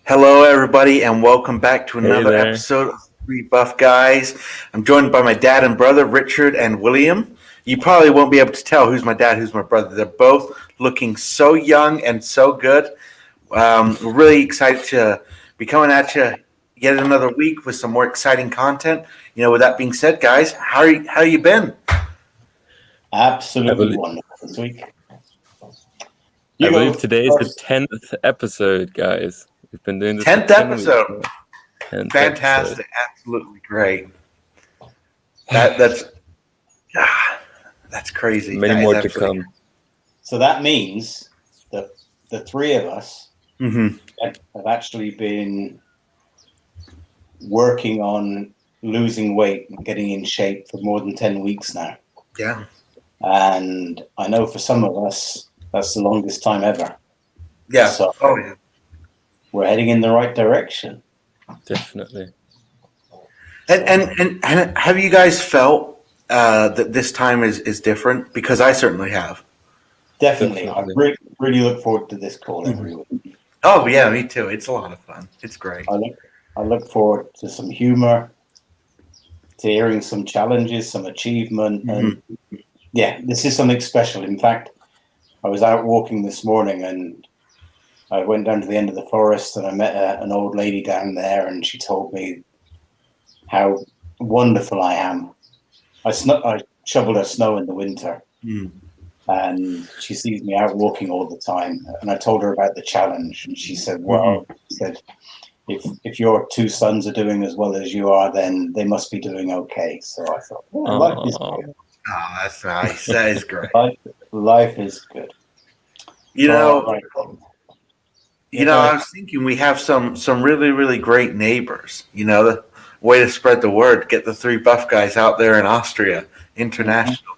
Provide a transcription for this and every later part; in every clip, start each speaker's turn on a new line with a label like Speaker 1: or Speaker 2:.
Speaker 1: Hello, everybody, and welcome back to
Speaker 2: Hey
Speaker 1: another
Speaker 2: there.
Speaker 1: episode of Three Buff Guys. I'm joined by my dad and brother, Richard and William. You probably won't be able to tell who's my dad, who's my brother. They're both looking so young and so good. We're really excited to be coming at you yet another week with some more exciting content. With that being said, guys, how you been?
Speaker 2: I
Speaker 3: Absolutely
Speaker 2: believe
Speaker 3: wonderful this week.
Speaker 2: I
Speaker 3: You
Speaker 2: believe
Speaker 3: go
Speaker 2: today is the
Speaker 3: first.
Speaker 2: 10th episode, guys. We've been doing this for
Speaker 1: 10th
Speaker 2: 10 weeks
Speaker 1: episode.
Speaker 2: now. 10th episode.
Speaker 1: Fantastic. Absolutely great. That's that's crazy.
Speaker 2: Many
Speaker 1: That is
Speaker 2: more to
Speaker 1: absolutely.
Speaker 2: come.
Speaker 3: So that means that the three of us
Speaker 1: Mm-hmm.
Speaker 3: have actually been working on losing weight and getting in shape for more than 10 weeks now.
Speaker 1: Yeah.
Speaker 3: And I know for some of us, that's the longest time ever.
Speaker 1: Yeah.
Speaker 3: So
Speaker 1: Oh yeah.
Speaker 3: we're heading in the right direction.
Speaker 2: Definitely.
Speaker 1: And have you guys felt that this time is different? Because I certainly have.
Speaker 3: Definitely.
Speaker 2: Definitely.
Speaker 3: I really look forward to this call every week.
Speaker 1: Oh yeah, me too. It's a lot of fun. It's great.
Speaker 3: I look forward to some humor, to hearing some challenges, some achievement, and yeah, this is something special. In fact, I was out walking this morning and I went down to the end of the forest and I met an old lady down there, and she told me how wonderful I am. I shoveled her snow in the winter,
Speaker 1: Mm.
Speaker 3: and she sees me out walking all the time. And I told her about the challenge, and she said, "Well, she said, if your two sons are doing as well as you are, then they must be doing okay." So I thought, well, life is
Speaker 2: Oh,
Speaker 3: good.
Speaker 1: Oh, that's nice. That is great.
Speaker 3: Life is good.
Speaker 1: You
Speaker 3: All
Speaker 1: know,
Speaker 3: right.
Speaker 1: I was thinking we have some really really great neighbors. The way to spread the word, get the three buff guys out there in Austria, international.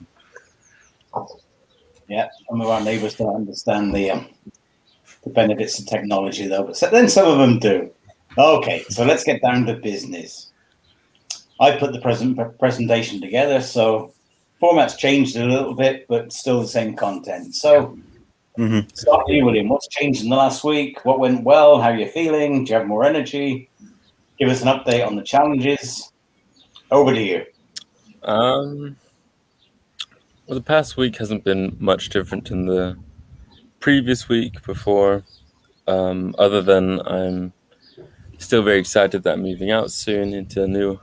Speaker 3: Yeah, some of our neighbours don't understand the benefits of technology, though, but then some of them do. Okay, so let's get down to business. I put the presentation together, so format's changed a little bit, but still the same content. So, start with you, William. What's changed in the last week? What went well? How are you feeling? Do you have more energy? Give us an update on the challenges. Over to you.
Speaker 2: well, the past week hasn't been much different than the previous week before, other than I'm still very excited that I'm moving out soon into a new,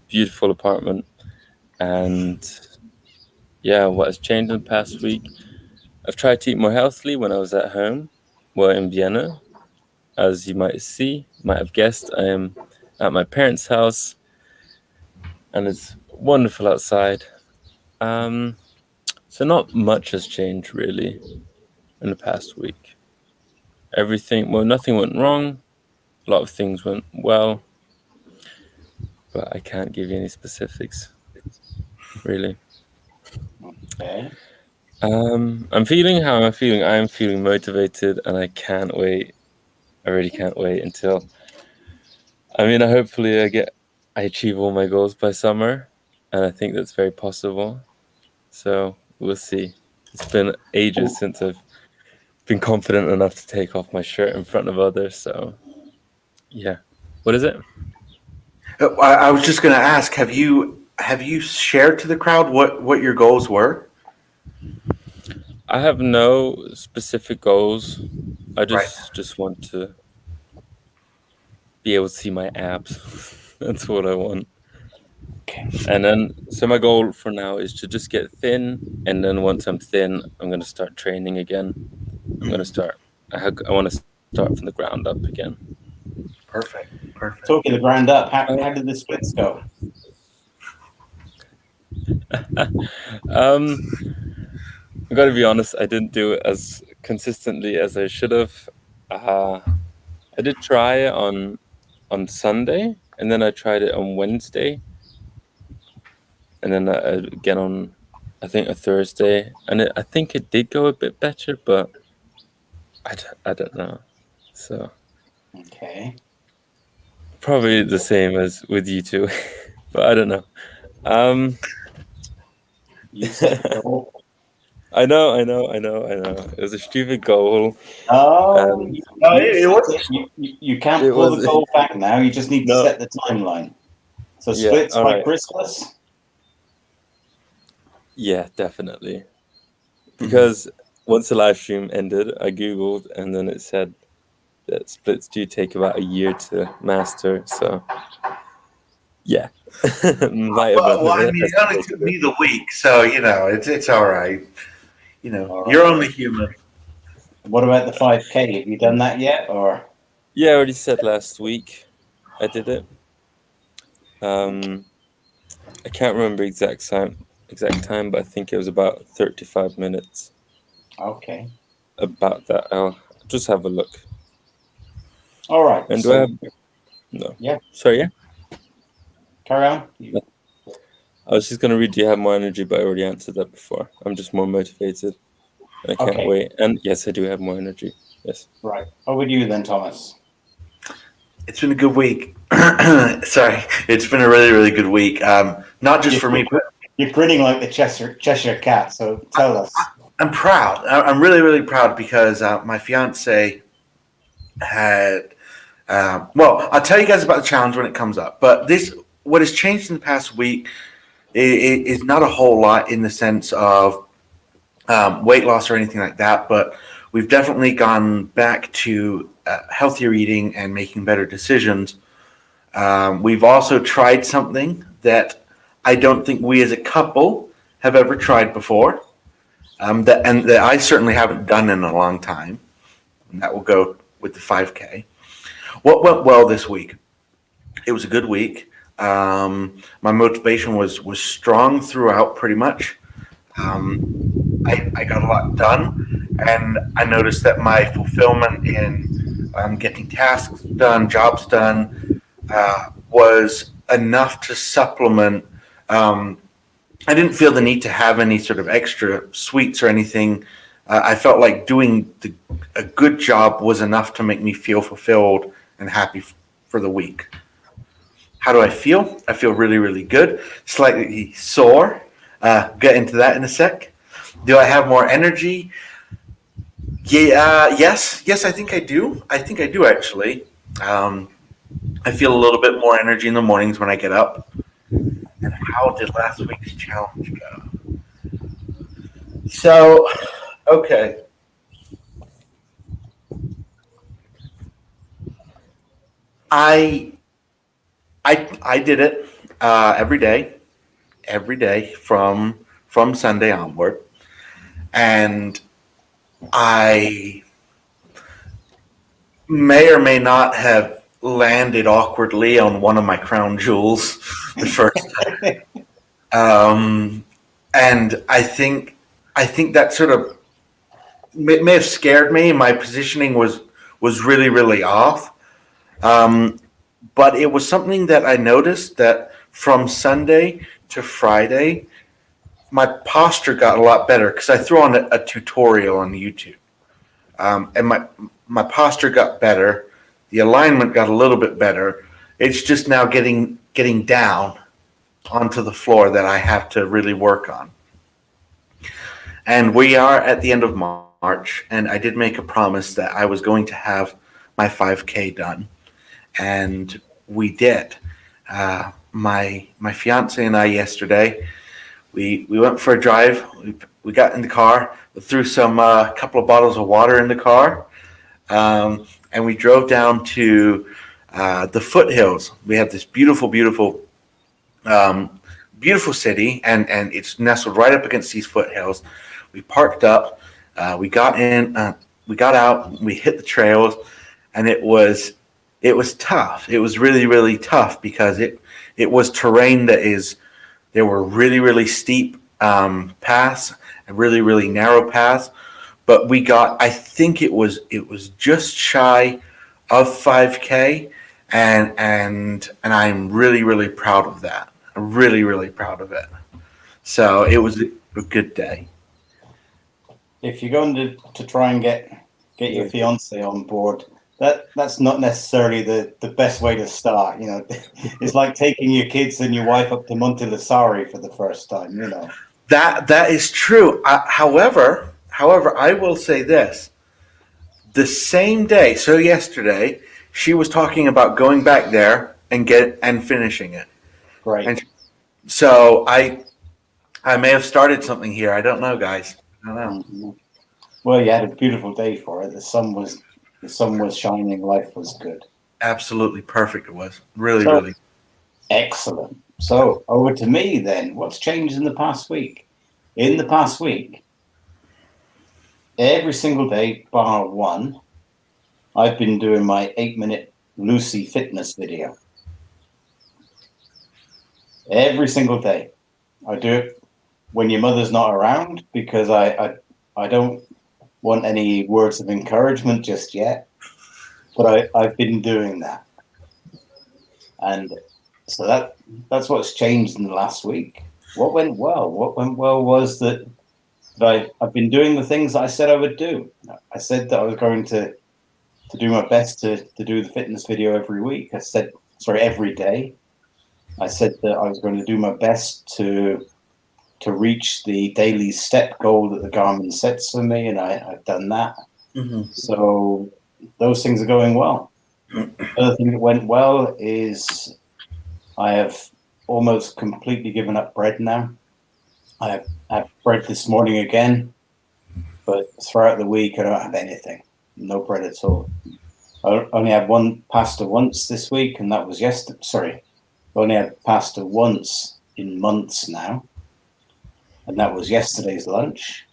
Speaker 2: beautiful apartment. And yeah, what has changed in the past week? I've tried to eat more healthily when I was at home, well, in Vienna. As you might have guessed, I am at my parents' house, and it's wonderful outside. So not much has changed really in the past week. Nothing went wrong. A lot of things went well, but I can't give you any specifics, really.
Speaker 3: Okay.
Speaker 2: I'm feeling how I'm feeling. I'm feeling motivated, and I can't wait. I really can't wait until. Hopefully, I achieve all my goals by summer, and I think that's very possible. So we'll see. It's been ages since I've been confident enough to take off my shirt in front of others. So yeah, what is it?
Speaker 1: I was just going to ask: have you shared to the crowd what your goals were?
Speaker 2: I have no specific goals. I
Speaker 1: Right.
Speaker 2: just want to be able to see my abs. That's what I want. And then, so my goal for now is to just get thin, and then once I'm thin, I'm gonna start training again. I'm gonna start. I want to start from the ground up again.
Speaker 1: Perfect. Perfect.
Speaker 3: Talking the ground up, how did the splits go?
Speaker 2: um, I gotta be honest. I didn't do it as consistently as I should have. I did try it on Sunday, and then I tried it on Wednesday, and then again on I think a Thursday, and I think it did go a bit better, but I don't know. So
Speaker 3: Okay.
Speaker 2: probably the same as with you two, but I don't know.
Speaker 3: You set the goal.
Speaker 2: I know. It was a stupid goal.
Speaker 3: Oh,
Speaker 2: And
Speaker 1: No,
Speaker 3: you've
Speaker 1: it
Speaker 3: set
Speaker 1: was.
Speaker 3: it. You can't
Speaker 2: it
Speaker 3: pull the
Speaker 2: was
Speaker 3: goal back now. You just need to
Speaker 2: no.
Speaker 3: set the timeline. So
Speaker 2: Yeah.
Speaker 3: splits
Speaker 2: All
Speaker 3: by
Speaker 2: right.
Speaker 3: Christmas.
Speaker 2: Yeah, definitely.
Speaker 1: Mhm.
Speaker 2: Because once the live stream ended, I googled, and then it said that splits do take about a year to master. So yeah, might have been
Speaker 1: Well, I
Speaker 2: the
Speaker 1: mean,
Speaker 2: best
Speaker 1: it only
Speaker 2: way to
Speaker 1: took
Speaker 2: do.
Speaker 1: me the week, so it's all right.
Speaker 3: All
Speaker 1: You're
Speaker 3: right.
Speaker 1: only human.
Speaker 3: What about the 5K? Have you done that yet? Or
Speaker 2: Yeah, I already said last week I did it. I can't remember exact time, but I think it was about 35 minutes.
Speaker 3: okay.
Speaker 2: About that, I'll just have a look.
Speaker 3: All right.
Speaker 2: And do I have
Speaker 3: So
Speaker 2: no?
Speaker 3: yeah,
Speaker 2: Sorry, yeah.
Speaker 3: carry on.
Speaker 2: I was just gonna read. Do you have more energy? But I already answered that before. I'm just more motivated. I can't
Speaker 3: Okay.
Speaker 2: wait. And yes, I do have more energy. Yes.
Speaker 3: Right. Over to you then, Thomas.
Speaker 1: It's been a good week. Sorry, it's been a really, really good week. Not just
Speaker 3: You,
Speaker 1: for
Speaker 3: you're,
Speaker 1: me, but
Speaker 3: you're grinning like the Cheshire cat. So tell us.
Speaker 1: I'm proud. I'm really, really proud because my fiance had. Well, I'll tell you guys about the challenge when it comes up. But what has changed in the past week, is not a whole lot in the sense of weight loss or anything like that. But we've definitely gone back to healthier eating and making better decisions. We've also tried something that I don't think we as a couple have ever tried before. That I certainly haven't done in a long time. And that will go with the 5K. What went well this week? It was a good week. My motivation was strong throughout, pretty much. I got a lot done, and I noticed that my fulfillment in getting tasks done, jobs done, was enough to supplement. Um, I didn't feel the need to have any sort of extra sweets or anything. I felt like doing a good job was enough to make me feel fulfilled and happy for the week. How do I feel? I feel really, really good. Slightly sore. Get into that in a sec. Do I have more energy? Yeah. Yes. I think I do. I think I do actually. Um, I feel a little bit more energy in the mornings when I get up. And how did last week's challenge go? So, okay. I I did it every day from Sunday onward, and I may or may not have landed awkwardly on one of my crown jewels the first um, and I think that sort of may have scared me. My positioning was really, really off. Um, but it was something that I noticed that from Sunday to Friday, my posture got a lot better because I threw on a tutorial on YouTube, and my posture got better. The alignment got a little bit better. It's just now getting down onto the floor that I have to really work on. And we are at the end of March, and I did make a promise that I was going to have my 5K done, and we did. My fiance and I yesterday we went for a drive. We got in the car, threw some couple of bottles of water in the car, and we drove down to the foothills. We have this um, beautiful city, and it's nestled right up against these foothills. We parked up, we got in, we got out, we hit the trails, and it was tough. It was really, really tough because it was terrain that is there were really, really steep paths and really, really narrow paths. But we got, I think it was just shy of 5K, and I'm really, really proud of that. I'm really, really proud of it. So it was a good day.
Speaker 3: If you're going to try and get your fiance on board, that's not necessarily the best way to start. It's like taking your kids and your wife up to Monte Lasari for the first time.
Speaker 1: That is true. However, I will say this: the same day, so yesterday, she was talking about going back there and finishing it.
Speaker 3: Great.
Speaker 1: And so I may have started something here. I don't know, guys. I don't know.
Speaker 3: Mhm. Well, you had a beautiful day for it. The sun was shining. Life was good.
Speaker 1: Absolutely perfect. It was really,
Speaker 3: So
Speaker 1: really.
Speaker 3: excellent. So over to me then. What's changed in the past week? In the past week, every single day, bar one, I've been doing my 8-minute Lucy fitness video. Every single day. I do it when your mother's not around because I don't want any words of encouragement just yet. But I've been doing that. And so that's what's changed in the last week. What went well? What went well was that I've been doing the things that I said I would do. I said that I was going to do my best to do the fitness video every week. Every day. I said that I was going to do my best to reach the daily step goal that the Garmin sets for me, and I've done that.
Speaker 1: Mm-hmm.
Speaker 3: So those things are going well. The other thing that went well is I have almost completely given up bread now. I have had bread this morning again, but throughout the week I don't have anything. No bread at all. I only had one pasta once this week, and that was yesterday. Sorry, I only had pasta once in months now, and that was yesterday's lunch.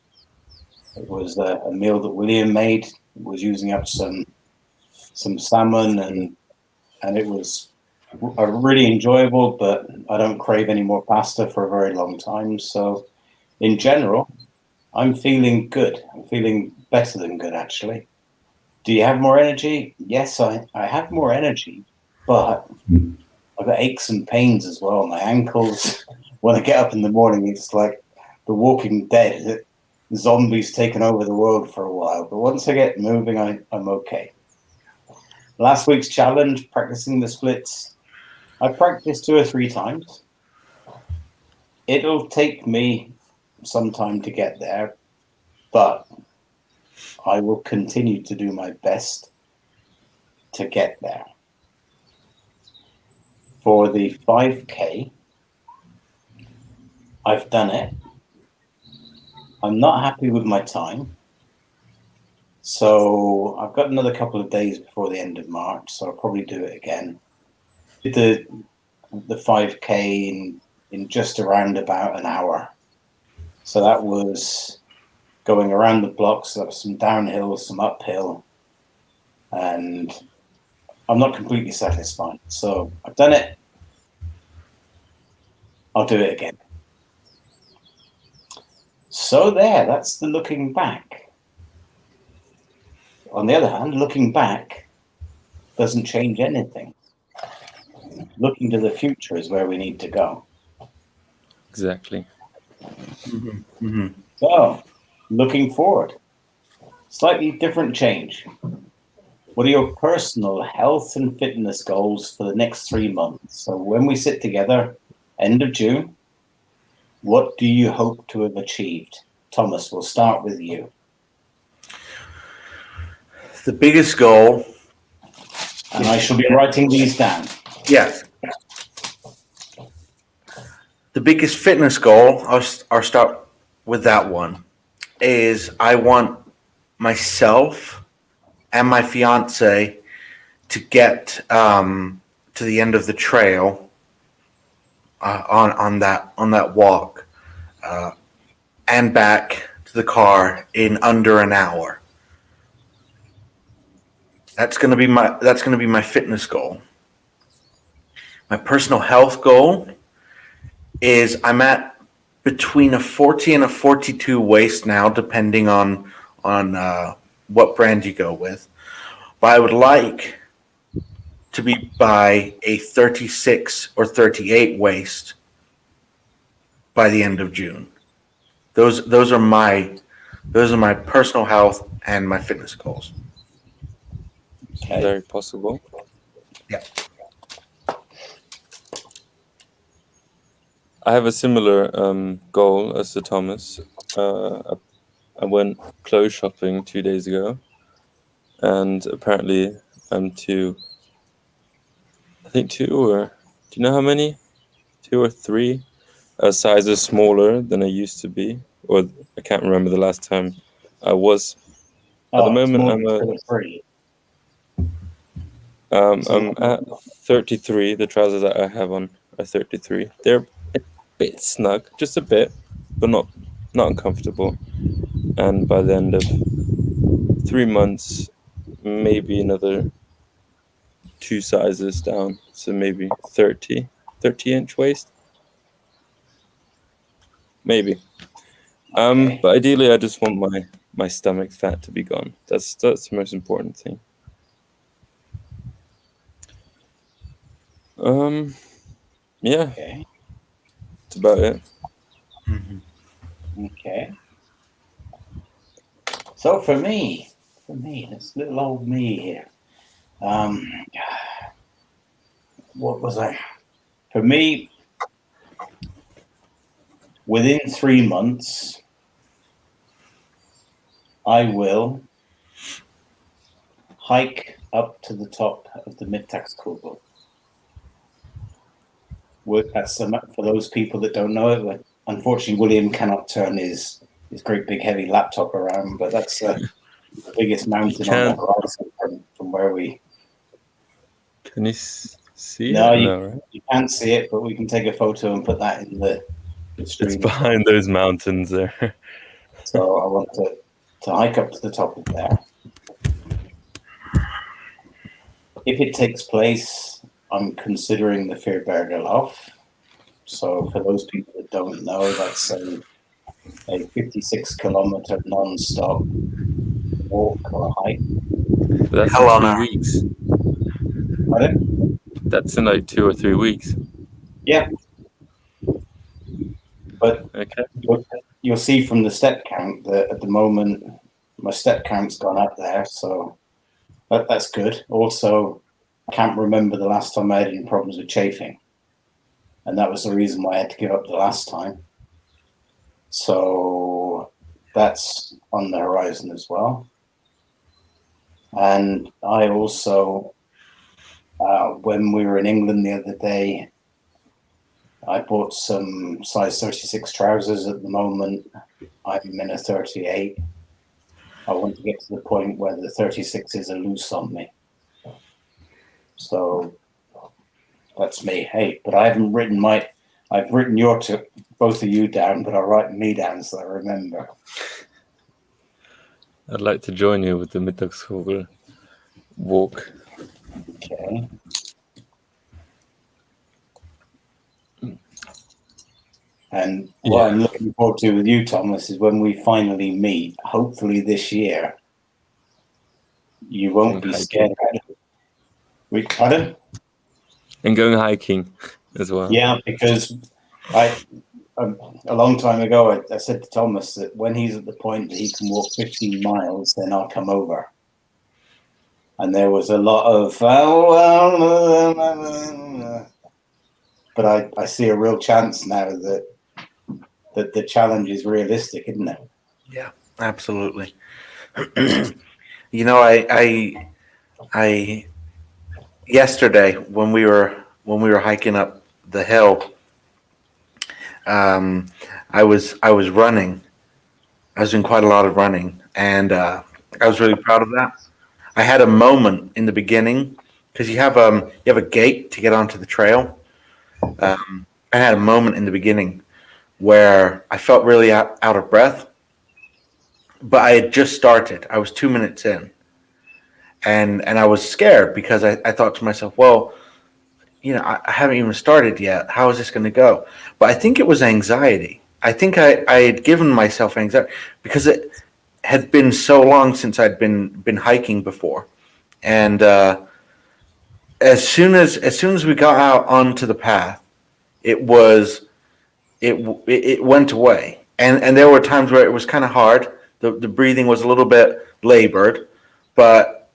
Speaker 3: It was a meal that William made. It was using up some salmon, and it was really enjoyable, but I don't crave any more pasta for a very long time. So in general, I'm feeling good. I'm feeling better than good, actually. Do you have more energy? Yes, I have more energy, but I've got aches and pains as well. My ankles, when I get up in the morning, it's like The Walking Dead. Zombies taking over the world for a while. But once I get moving, I'm okay. Last week's challenge, practicing the splits, I practiced 2 or 3 times. It'll take me some time to get there, but I will continue to do my best to get there. For the 5K, I've done it. I'm not happy with my time. So I've got another couple of days before the end of March, so I'll probably do it again. Did the 5K in just around about an hour. So that was going around the blocks. So that was some downhill, some uphill, and I'm not completely satisfied. So I've done it. I'll do it again. So that's the looking back. On the other hand, looking back doesn't change anything. Looking to the future is where we need to go.
Speaker 2: Exactly.
Speaker 1: Mm-hmm. Mm-hmm.
Speaker 3: So, looking forward, slightly different change. What are your personal health and fitness goals for the next 3 months? So when we sit together, end of June, what do you hope to have achieved? Thomas, we'll start with you.
Speaker 1: The biggest goal.
Speaker 3: And I shall be writing these down.
Speaker 1: Yes. The biggest fitness goal, I'll start with that one, is I want myself and my fiance to get to the end of the trail on that walk and back to the car in under an hour. That's gonna be my fitness goal. My personal health goal is I'm at between a 40 and a 42 waist now, depending on what brand you go with. But I would like to be by a 36 or 38 waist by the end of June. Those are my personal health and my fitness goals.
Speaker 3: Okay.
Speaker 2: Very possible.
Speaker 1: Yeah.
Speaker 2: I have a similar goal as the Thomas. I went clothes shopping 2 days ago, and apparently I'm I think two, or do you know how many? 2 or 3 sizes smaller than I used to be, or I can't remember the last time I was. At the
Speaker 3: Oh, it's
Speaker 2: moment,
Speaker 3: more than 2 or 3.
Speaker 2: I'm at 33. The trousers that I have on are 33. They're a bit snug, just a bit, but not uncomfortable. And by the end of 3 months, maybe another 2 sizes down, so maybe 30-inch waist, maybe.
Speaker 3: Okay.
Speaker 2: But ideally, I just want my stomach fat to be gone. That's the most important thing. Yeah,
Speaker 3: Okay.
Speaker 2: that's about it.
Speaker 3: Okay. So for me, this little old me here. What was I? For me, within 3 months, I will hike up to the top of the Mittagskugel. That's for those people that don't know it. Unfortunately, William cannot turn his great big heavy laptop around, but that's the biggest mountain on the
Speaker 2: Can
Speaker 3: horizon from where we.
Speaker 2: can you see
Speaker 3: No,
Speaker 2: it? No, right?
Speaker 3: you can't see it, but we can take a photo and put that in the
Speaker 2: It's
Speaker 3: stream as well.
Speaker 2: behind those mountains there.
Speaker 3: So I want to hike up to the top of there. If it takes place, I'm considering the Vierbergerlauf. So for those people that don't know, that's a 56-kilometer non-stop walk or hike.
Speaker 2: But that's
Speaker 1: Hell on
Speaker 2: in
Speaker 1: earth.
Speaker 2: 3 weeks.
Speaker 3: Pardon?
Speaker 2: That's in like 2 or 3 weeks.
Speaker 3: Yeah. But
Speaker 2: Okay.
Speaker 3: you'll see from the step count that at the moment my step count's gone up there, so that's good. Also, I can't remember the last time I had any problems with chafing, and that was the reason why I had to give up the last time. So that's on the horizon as well. And I also, when we were in England the other day, I bought some size 36 trousers. At the moment, I'm in a 38. I want to get to the point where the 36s are loose on me. So that's me. Hey, but I haven't written I've written both of you down, but I'll write me down so I remember.
Speaker 2: I'd like to join you with the Mittagskugel walk.
Speaker 3: Okay. And what I'm looking forward to with you, Thomas, is when we finally meet, hopefully this year, you won't be scared. Pardon?
Speaker 2: And going hiking as well.
Speaker 3: Yeah, because a long time ago, I said to Thomas that when he's at the point that he can walk 15 miles, then I'll come over. And there was a lot of, but I see a real chance now that the challenge is realistic, isn't it?
Speaker 1: Yeah, absolutely. You know, I yesterday when we were hiking up the hill, I was running. I was doing quite a lot of running, and I was really proud of that. I had a moment in the beginning because you have a gate to get onto the trail. I had a moment in the beginning where I felt really out of breath, but I had just started. I was 2 minutes in, and I was scared because I thought to myself, well, you know, I haven't even started yet. How is this going to go? But I think it was anxiety. I think I had given myself anxiety because it had been so long since I'd been hiking before, and as soon as we got out onto the path, it was it went away, and there were times where it was kind of hard. The breathing was a little bit labored, but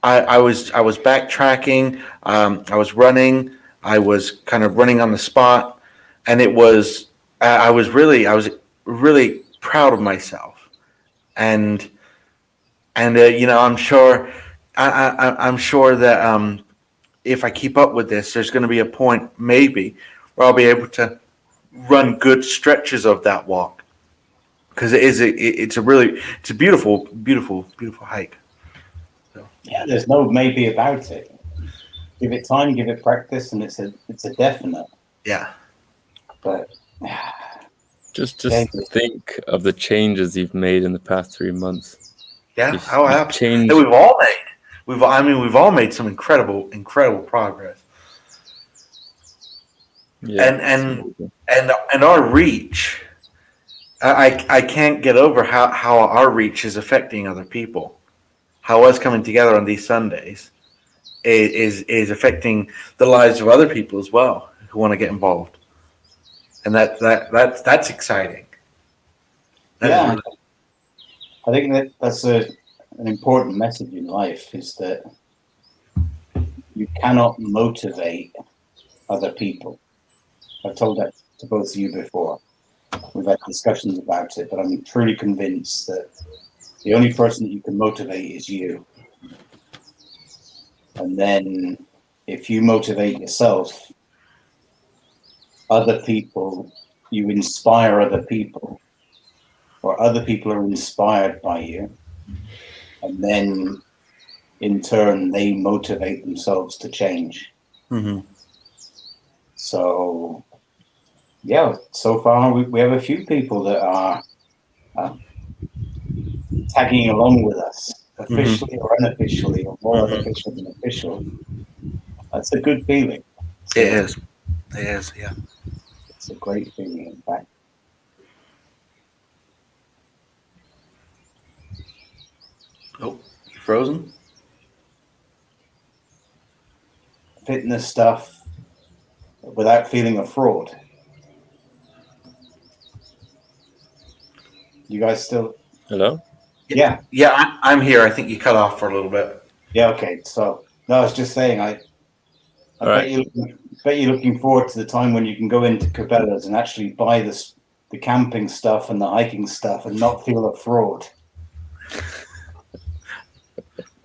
Speaker 1: I was backtracking. I was running. I was kind of running on the spot, and it was I was really proud of myself, and I'm sure I'm sure that if I keep up with this, there's going to be a point maybe where I'll be able to run good stretches of that walk because it's a beautiful hike. So,
Speaker 3: Yeah, there's no maybe about it. Give it time, give it practice, and it's a definite.
Speaker 1: yeah.
Speaker 3: But
Speaker 2: Just
Speaker 3: yeah,
Speaker 2: think of the changes you've made in the past 3 months.
Speaker 1: Yeah.
Speaker 2: You've
Speaker 1: Absolutely.
Speaker 2: changed.
Speaker 1: We've all made. We've all made some incredible progress.
Speaker 2: Yeah,
Speaker 1: And our reach. I can't get over how our reach is affecting other people. How us coming together on these Sundays is affecting the lives of other people as well who want to get involved, and that's exciting.
Speaker 3: yeah, I think that's an important message in life is that you cannot motivate other people. I've told that to both of you before. We've had discussions about it, but I'm truly convinced that the only person that you can motivate is you. And then if you motivate yourself, other people, you inspire other people, or other people are inspired by you. And then in turn, they motivate themselves to change.
Speaker 1: Mm-hmm.
Speaker 3: So, yeah, so far we have a few people that are tagging along with us, officially or unofficially, or more unofficial than official. That's a good feeling.
Speaker 1: It is. It is. Yeah.
Speaker 3: It's a great feeling, in fact.
Speaker 1: Oh, you frozen?
Speaker 3: Fitness stuff without feeling a fraud. You guys still?
Speaker 2: Hello?
Speaker 3: Yeah.
Speaker 1: Yeah, I'm here. I think you cut off for a little bit.
Speaker 3: Yeah. Okay. So no, I was just saying. I
Speaker 2: All
Speaker 3: bet
Speaker 2: right.
Speaker 3: you're looking forward to the time when you can go into Cabela's and actually buy the camping stuff and the hiking stuff and not feel a fraud.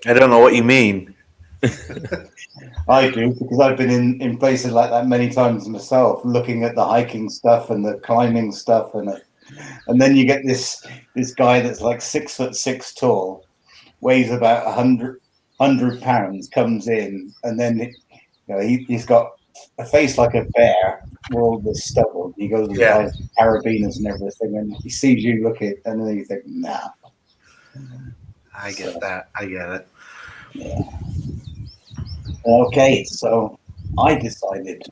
Speaker 1: I don't know what you mean.
Speaker 3: I do, because I've been in places like that many times myself, looking at the hiking stuff and the climbing stuff, and then you get this guy that's like 6'6" tall, weighs about 100 pounds, comes in, and then he's got a face like a bear with all this stubble. He goes and
Speaker 1: Yeah.
Speaker 3: buys carabiners and everything, and he sees you look at, and then you think, nah.
Speaker 1: I get that. I get it.
Speaker 3: Yeah. Okay, so I decided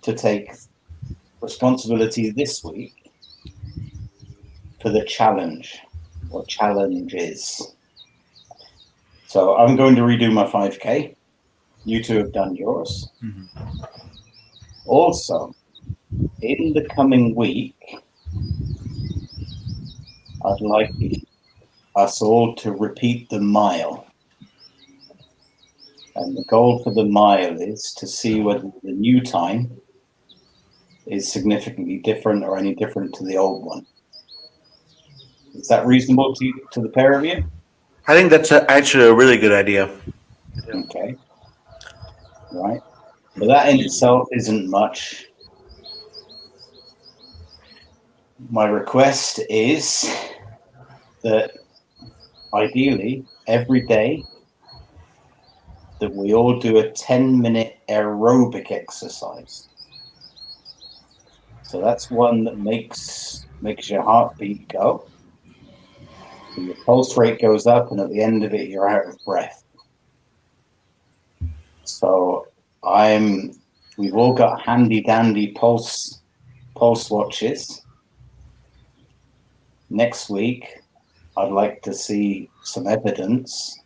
Speaker 3: to take responsibility this week for the challenge or challenges. So I'm going to redo my 5K. You two have done yours.
Speaker 1: Mm-hmm.
Speaker 3: Also, in the coming week, I'd like us all to repeat the mile. And the goal for the mile is to see whether the new time is significantly different or any different to the old one. Is that reasonable to the pair of you?
Speaker 1: I think that's actually a really good idea.
Speaker 3: Okay. Right. But that in itself isn't much. My request is that ideally every day that we all do a 10-minute aerobic exercise. So that's one that makes your heartbeat go. So your pulse rate goes up, and at the end of it, you're out of breath. So we've all got handy dandy pulse watches. Next week, I'd like to see some evidence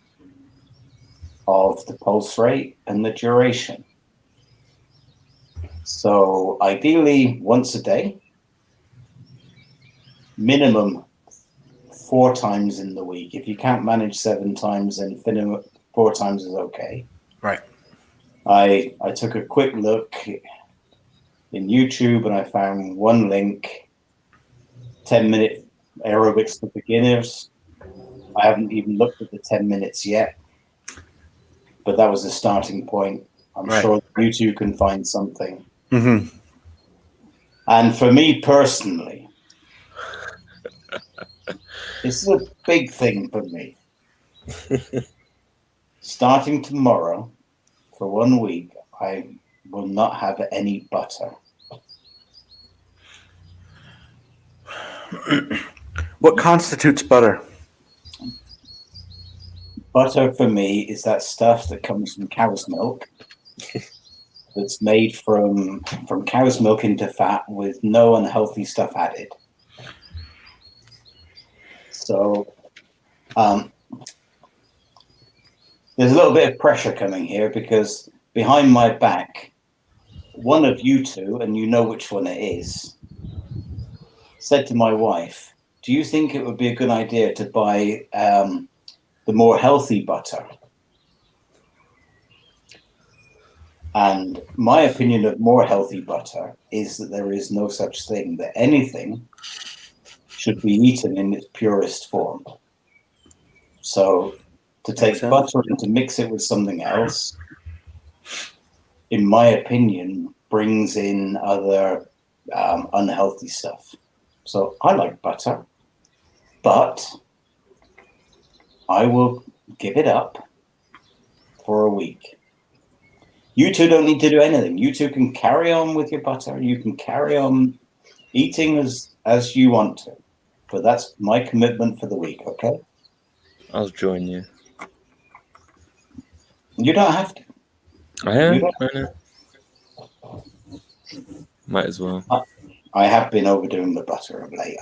Speaker 3: of the pulse rate and the duration. So ideally once a day, minimum 4 times in the week. If you can't manage 7 times, then 4 times is okay.
Speaker 1: Right.
Speaker 3: I took a quick look. in YouTube and I found one link, 10-minute aerobics for beginners. I haven't even looked at the 10 minutes yet, but that was a starting point. I'm sure you two can find something.
Speaker 1: Mm-hmm.
Speaker 3: And for me personally, this is a big thing for me. Starting tomorrow, for 1 week, I will not have any butter.
Speaker 1: What constitutes butter?
Speaker 3: Butter for me is that stuff that comes from cow's milk. That's made from cow's milk into fat with no unhealthy stuff added. So there's a little bit of pressure coming here because behind my back, one of you two, and you know which one it is, said to my wife, do you think it would be a good idea to buy the more healthy butter? And my opinion of more healthy butter is that there is no such thing, that anything should be eaten in its purest form. So to take butter and to mix it with something else, in my opinion, brings in other unhealthy stuff. So I like butter, but I will give it up for a week. You two don't need to do anything. You two can carry on with your butter. You can carry on eating as you want to. But that's my commitment for the week, okay?
Speaker 2: I'll join you.
Speaker 3: You don't have to.
Speaker 2: I am. I know. Might as well.
Speaker 3: I have been overdoing the butter of late.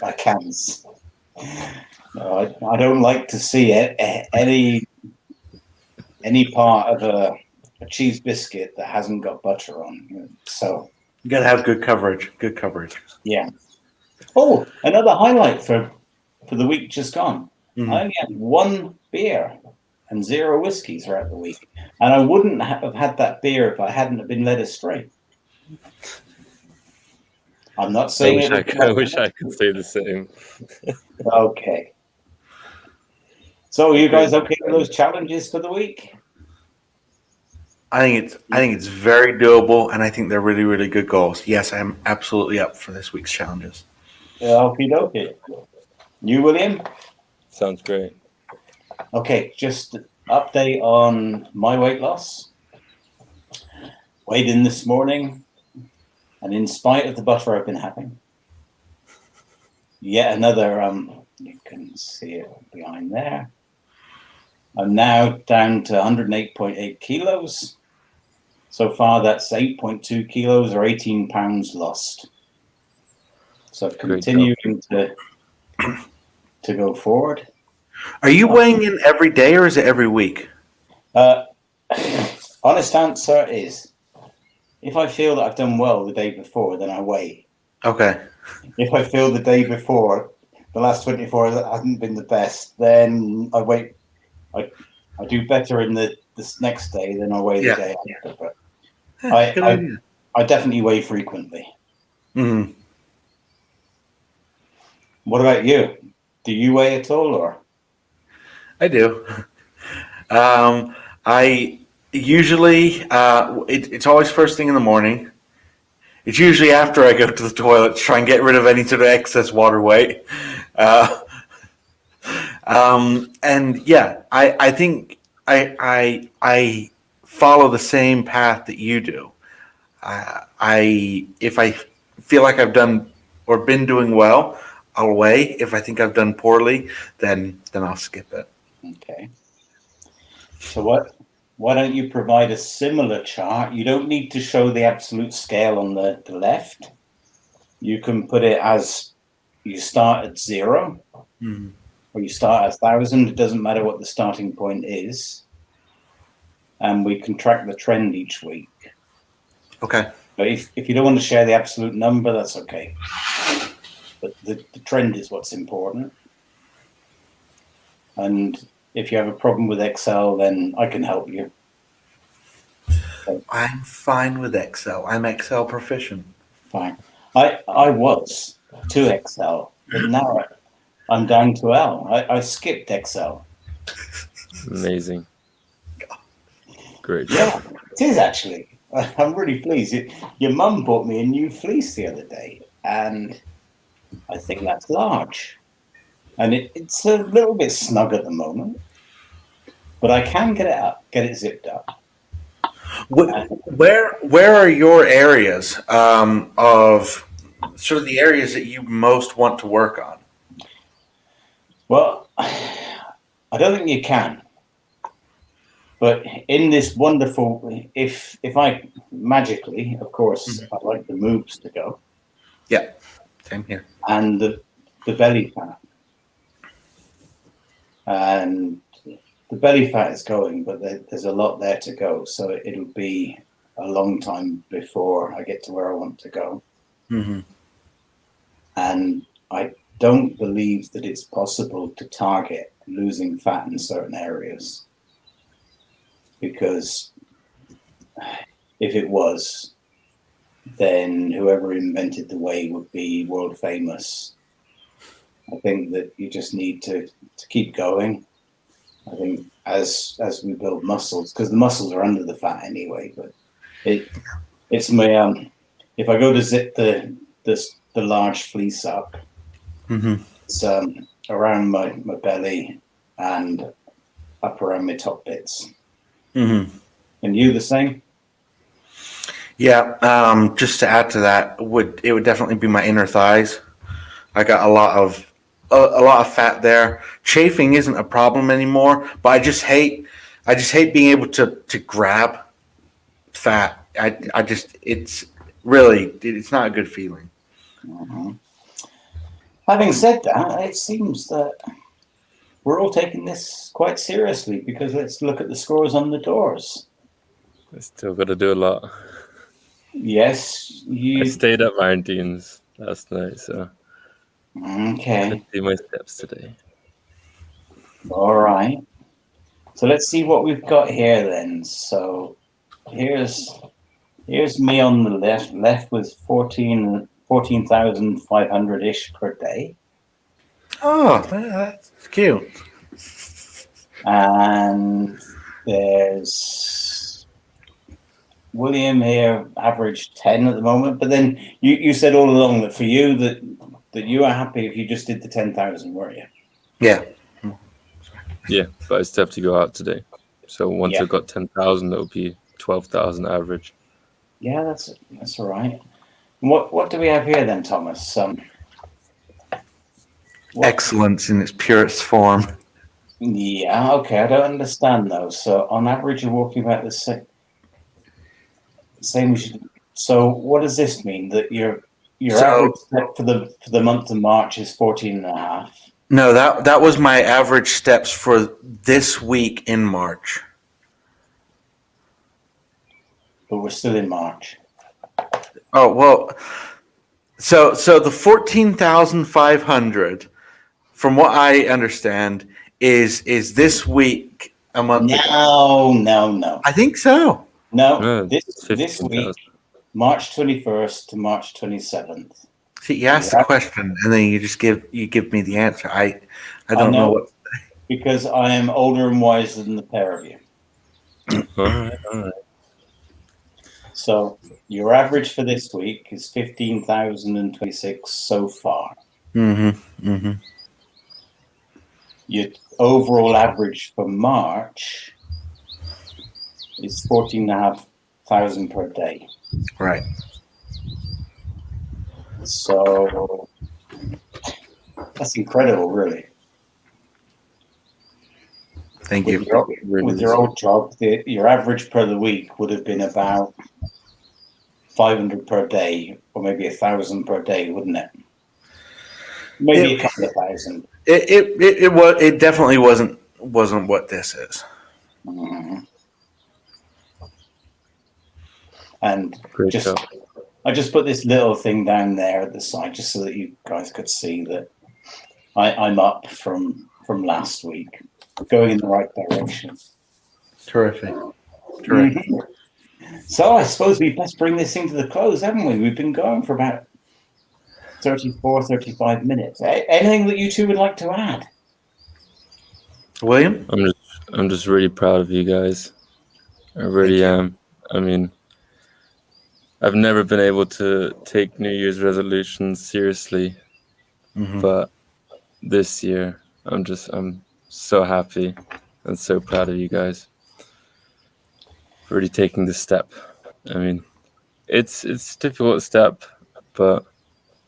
Speaker 3: I can. I don't like to see it, any part of a cheese biscuit that hasn't got butter on. So
Speaker 1: you gotta have good coverage. Good coverage.
Speaker 3: Yeah. Oh, another highlight for the week just gone.
Speaker 1: Mm-hmm.
Speaker 3: I only had 1 beer and 0 whiskeys throughout the week, and I wouldn't have had that beer if I hadn't been led astray. I'm not saying
Speaker 2: I wish I could say the same.
Speaker 3: Okay. So, are you guys okay with those challenges for the week?
Speaker 1: I think it's very doable, and I think they're really, really good goals. Yes, I'm absolutely up for this week's challenges.
Speaker 3: Okie dokie. You, William?
Speaker 2: Sounds great.
Speaker 3: Okay, just update on my weight loss. Weighed in this morning, and in spite of the butter I've been having, yet another, you can see it behind there. I'm now down to 108.8 kilos. So far, that's 8.2 kilos or 18 pounds lost. So continuing to go forward.
Speaker 1: Are you weighing in every day or is it every week?
Speaker 3: Honest answer is, if I feel that I've done well the day before, then I weigh.
Speaker 1: Okay.
Speaker 3: If I feel the day before, the last 24 that hasn't been the best, then I wait. I do better in this next day than I weigh the day after. But I definitely weigh frequently.
Speaker 1: Mm-hmm.
Speaker 3: What about you? Do you weigh at all, or?
Speaker 1: I do. I usually it's always first thing in the morning. It's usually after I go to the toilet to try and get rid of any sort of excess water weight. And yeah, I think I follow the same path that you do. If I feel like I've done or been doing well, I'll weigh. If I think I've done poorly, then I'll skip it.
Speaker 3: Okay. So why don't you provide a similar chart? You don't need to show the absolute scale on the left. You can put it as you start at 0, or you start at 1,000. It doesn't matter what the starting point is. And we can track the trend each week.
Speaker 1: Okay.
Speaker 3: But if you don't want to share the absolute number, that's okay. But the trend is what's important. And if you have a problem with Excel, then I can help you.
Speaker 1: I'm fine with Excel. I'm Excel proficient.
Speaker 3: Fine. I was 2XL, but now I'm down to L. I skipped Excel.
Speaker 2: Amazing. Great
Speaker 3: Yeah,
Speaker 2: job.
Speaker 3: it is actually. I'm really pleased. Your mum bought me a new fleece the other day, and I think that's large. And it's a little bit snug at the moment, but I can get it zipped up.
Speaker 1: Where are your areas of sort of the areas that you most want to work on?
Speaker 3: Well, I don't think you can. But in this wonderful, if I magically, of course, I like the moves to go.
Speaker 1: Yeah, same here.
Speaker 3: And the belly fat. And the belly fat is going, but there's a lot there to go. So it'll be a long time before I get to where I want to go.
Speaker 1: Mm-hmm.
Speaker 3: And I don't believe that it's possible to target losing fat in certain areas. Because if it was, then whoever invented the whey would be world famous. I think that you just need to keep going. I think as we build muscles, because the muscles are under the fat anyway, but it's my if I go to zip the large fleece up, it's around my belly and up around my top bits. And you the same?
Speaker 1: Yeah, just to add to that, it would definitely be my inner thighs. I got a lot of fat there. Chafing isn't a problem anymore, but I just hate being able to grab fat. I just it's not a good feeling.
Speaker 3: Mm-hmm. Having said that, it seems that we're all taking this quite seriously, because let's look at the scores on the doors.
Speaker 2: I still got to do a lot.
Speaker 3: Yes,
Speaker 2: I stayed up Valentine's last night, so
Speaker 3: okay.
Speaker 2: could do my steps today.
Speaker 3: All right. So let's see what we've got here then. So here's me on the left with 14,500 ish per day.
Speaker 1: Oh, that's cute.
Speaker 3: And there's William here, average 10 at the moment. But then you said all along that for you that you are happy if you just did the 10,000, weren't you?
Speaker 1: Yeah.
Speaker 2: Yeah, but I still have to go out today. So once
Speaker 3: Yeah.
Speaker 2: I've got 10,000, it'll be 12,000 average.
Speaker 3: Yeah, that's all right. What do we have here then, Thomas?
Speaker 1: Excellence in its purest form.
Speaker 3: Yeah, okay. I don't understand though. So on average, you're walking about the same as you. So what does this mean? That your average step for the month of March is 14.5?
Speaker 1: No, that was my average steps for this week in March.
Speaker 3: But we're still in March.
Speaker 1: Oh well, so the 14,500, from what I understand, is this week a month ago?
Speaker 3: No.
Speaker 1: I think so.
Speaker 3: No,
Speaker 2: it's
Speaker 3: this
Speaker 2: 15,000.
Speaker 3: week, March 21st to March 27th.
Speaker 1: See, you ask the question and then you just give me the answer. I don't know what.
Speaker 3: Because I am older and wiser than the pair of you.
Speaker 2: All right.
Speaker 3: So your average for this week is 15,026 so far. Your overall average for March is 14,500 per day.
Speaker 1: Right.
Speaker 3: So that's incredible, really.
Speaker 1: Thank you.
Speaker 3: With your old job, your average per the week would have been about 500 per day, or maybe 1,000 per day, wouldn't it? Maybe a couple of thousand.
Speaker 1: It definitely wasn't what this is.
Speaker 3: Mm-hmm. And
Speaker 2: Great job.
Speaker 3: I just put this little thing down there at the side just so that you guys could see that I'm up from last week, going in the right direction.
Speaker 1: Terrific.
Speaker 3: Mm-hmm. So I suppose we best bring this thing to the close, haven't we? We've been going for about 34, 35 minutes. Anything that you two would like to add?
Speaker 1: William?
Speaker 2: I'm just really proud of you guys. I really am. I mean, I've never been able to take New Year's resolutions seriously, but this year I'm so happy and so proud of you guys for really taking this step. I mean, it's a difficult step, but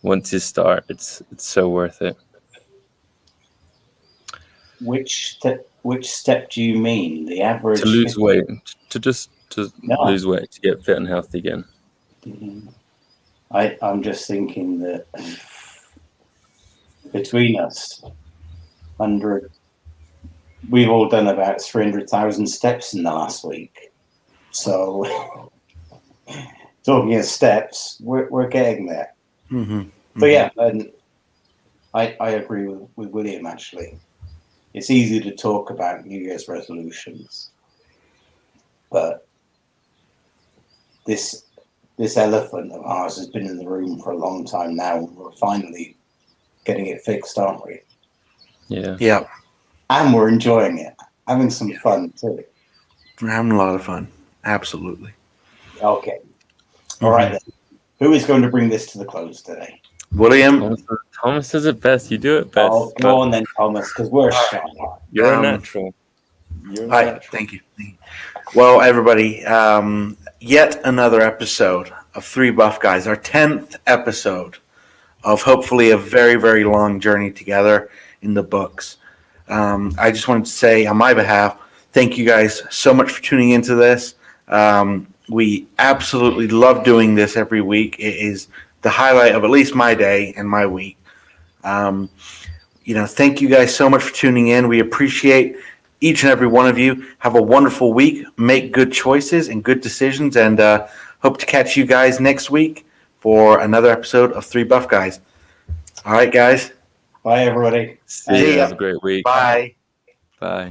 Speaker 2: once you start, it's so worth it.
Speaker 3: Which step do you mean? The average
Speaker 2: To lose weight, to
Speaker 3: No.
Speaker 2: lose weight, to get fit and healthy again.
Speaker 3: I'm just thinking that between us, we've all done about 300,000 steps in the last week. So, talking of steps, we're getting there. But yeah, and I agree with William, actually. It's easy to talk about New Year's resolutions, but this elephant of ours has been in the room for a long time now, and we're finally getting it fixed, aren't we?
Speaker 2: Yeah.
Speaker 1: Yeah.
Speaker 3: And we're enjoying it, having some fun too.
Speaker 1: We're having a lot of fun. Absolutely.
Speaker 3: Okay. All right, then. Who is going to bring this to the close today?
Speaker 1: William?
Speaker 2: Thomas does it best. You do it best.
Speaker 3: Oh, go on then, Thomas, because we're shy.
Speaker 2: You're a natural.
Speaker 1: Thank you. Well, everybody, yet another episode of Three Buff Guys, our 10th episode of hopefully a very, very long journey together in the books. I just wanted to say on my behalf, thank you guys so much for tuning into this. We absolutely love doing this every week. It is the highlight of at least my day and my week. Thank you guys so much for tuning in. We appreciate each and every one of you. Have a wonderful week. Make good choices and good decisions, and hope to catch you guys next week for another episode of Three Buff Guys. All right, guys.
Speaker 3: Bye, everybody.
Speaker 2: See you. Have a great week.
Speaker 1: Bye.
Speaker 2: Bye.